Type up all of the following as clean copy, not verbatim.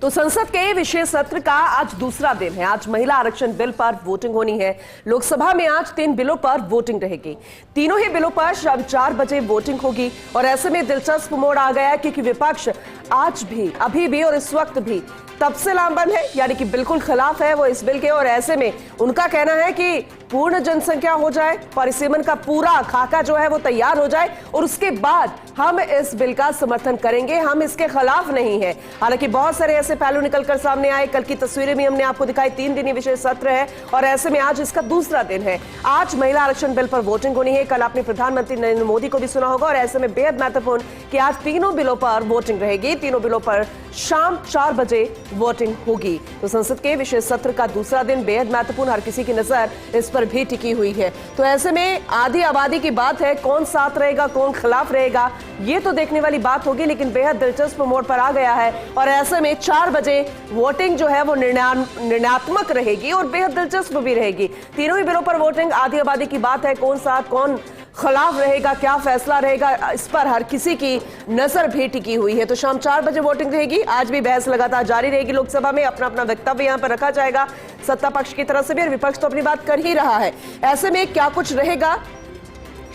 तो संसद के विशेष सत्र का आज दूसरा दिन है। आज महिला आरक्षण बिल पर वोटिंग होनी है। लोकसभा में आज 3 बिलों पर वोटिंग रहेगी। तीनों ही बिलों पर शाम 4 बजे वोटिंग होगी और ऐसे में दिलचस्प मोड़ आ गया क्योंकि विपक्ष आज भी, अभी भी और इस वक्त भी तब से लामबंद है, यानी कि बिल्कुल खिलाफ है वो इस बिल के। और ऐसे में उनका कहना है कि पूर्ण जनसंख्या हो जाए, परिसीमन का पूरा खाका जो है वो तैयार हो जाए और उसके बाद हम इस बिल का समर्थन करेंगे, हम इसके खिलाफ नहीं है। हालांकि बहुत सारे ऐसे पहलू निकलकर सामने आए। कल की तस्वीरें भी हमने आपको दिखाई। 3 दिनी विशेष सत्र है और ऐसे में आज इसका दूसरा दिन है। आज महिला आरक्षण बिल पर वोटिंग होनी है। कल आपने प्रधानमंत्री नरेंद्र मोदी को भी सुना होगा और ऐसे में बेहद महत्वपूर्ण कि आज तीनों बिलों पर वोटिंग रहेगी। तीनों बिलों पर शाम 4 बजे वोटिंग होगी। तो संसद के विशेष सत्र का दूसरा दिन बेहद महत्वपूर्ण, हर किसी की नजर इस पर भी टिकी हुई है। तो ऐसे में आधी आबादी की बात है, कौन साथ रहेगा कौन खिलाफ रहेगा ये तो देखने वाली बात होगी, लेकिन बेहद दिलचस्प मोड़ पर आ गया है। और ऐसे में 4 बजे वोटिंग जो है वो निर्णयात्मक रहेगी और बेहद दिलचस्प भी रहेगी। तीनों ही बिलों पर वोटिंग, आधी आबादी की बात है, कौन साथ कौन खिलाफ रहेगा, क्या फैसला रहेगा, इस पर हर किसी की नजर भी टिकी हुई है। तो शाम 4 बजे वोटिंग रहेगी। आज भी बहस लगातार जारी रहेगी। लोकसभा में अपना अपना वक्तव्य यहां पर रखा जाएगा, सत्ता पक्ष की तरफ से भी और विपक्ष तो अपनी बात कर ही रहा है। ऐसे में क्या कुछ रहेगा,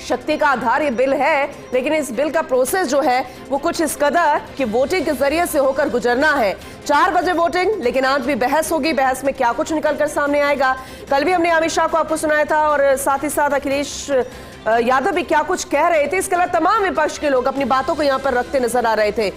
शक्ति का आधार ये बिल है, लेकिन इस बिल का प्रोसेस जो है वो कुछ इस कदर कि वोटिंग के जरिए से होकर गुजरना है। 4 बजे वोटिंग, लेकिन आज भी बहस होगी। बहस में क्या कुछ निकलकर सामने आएगा, कल भी हमने अमित शाह को आपको सुनाया था और साथ ही साथ अखिलेश यादव भी क्या कुछ कह रहे थे। इसके अलावा तमाम विपक्ष के लोग अपनी बातों को यहां पर रखते नजर आ रहे थे।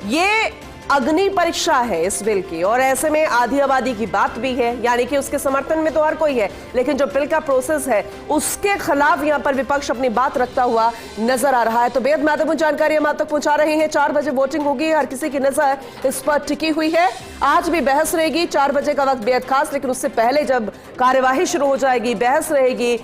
ये अग्नि परीक्षा है इस बिल की और ऐसे में आधी आबादी की बात भी है, यानी कि उसके समर्थन में तो हर कोई है, लेकिन जो बिल का प्रोसेस है उसके खिलाफ यहां पर विपक्ष अपनी बात रखता हुआ नजर आ रहा है। तो बेहद महत्वपूर्ण जानकारी हम आप तक पहुंचा रहे हैं। 4 बजे वोटिंग होगी, हर किसी की नजर इस पर टिकी हुई है। आज भी बहस रहेगी। 4 बजे का वक्त बेहद खास, लेकिन उससे पहले जब कार्यवाही शुरू हो जाएगी, बहस रहेगी,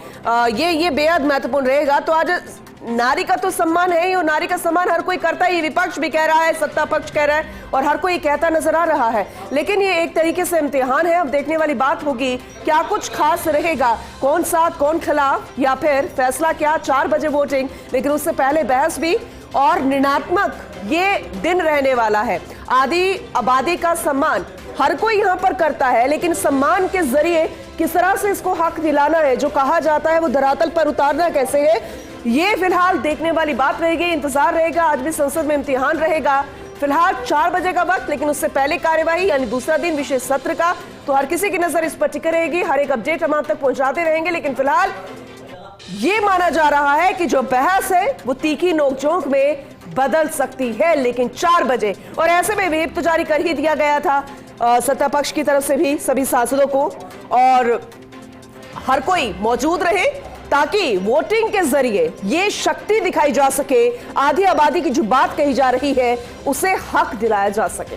ये बेहद महत्वपूर्ण रहेगा। तो आज नारी का तो सम्मान है ही और नारी का सम्मान हर कोई करता है। ये विपक्ष भी कह रहा है, सत्ता पक्ष कह रहा है और हर कोई कहता नजर आ रहा है। लेकिन ये एक तरीके से इम्तिहान है। अब देखने वाली बात होगी क्या कुछ खास रहेगा, कौन साथ कौन खिलाफ, या फिर फैसला क्या। 4 बजे वोटिंग, लेकिन उससे पहले बहस भी और निर्णयात्मक ये दिन रहने वाला है। आधी आबादी का सम्मान हर कोई यहां पर करता है, लेकिन सम्मान के जरिए किस तरह से इसको हक दिलाना है, जो कहा जाता है वो धरातल पर उतारना कैसे है, ये फिलहाल देखने वाली बात रहेगी। इंतजार रहेगा। आज भी संसद में इम्तिहान रहेगा। फिलहाल 4 बजे का वक्त, लेकिन उससे पहले कार्यवाही यानी दूसरा दिन विशेष सत्र का, तो हर किसी की नजर इस पर टिके रहेगी। हर एक अपडेट हम आप तक पहुंचाते रहेंगे, लेकिन फिलहाल ये माना जा रहा है कि जो बहस है वो तीखी नोकझोंक में बदल सकती है, लेकिन 4 बजे। और ऐसे में व्हिप तो जारी कर ही दिया गया था सत्ता पक्ष की तरफ से भी सभी सांसदों को, और हर कोई मौजूद रहे ताकि वोटिंग के जरिए ये शक्ति दिखाई जा सके, आधी आबादी की जो बात कही जा रही है उसे हक दिलाया जा सके।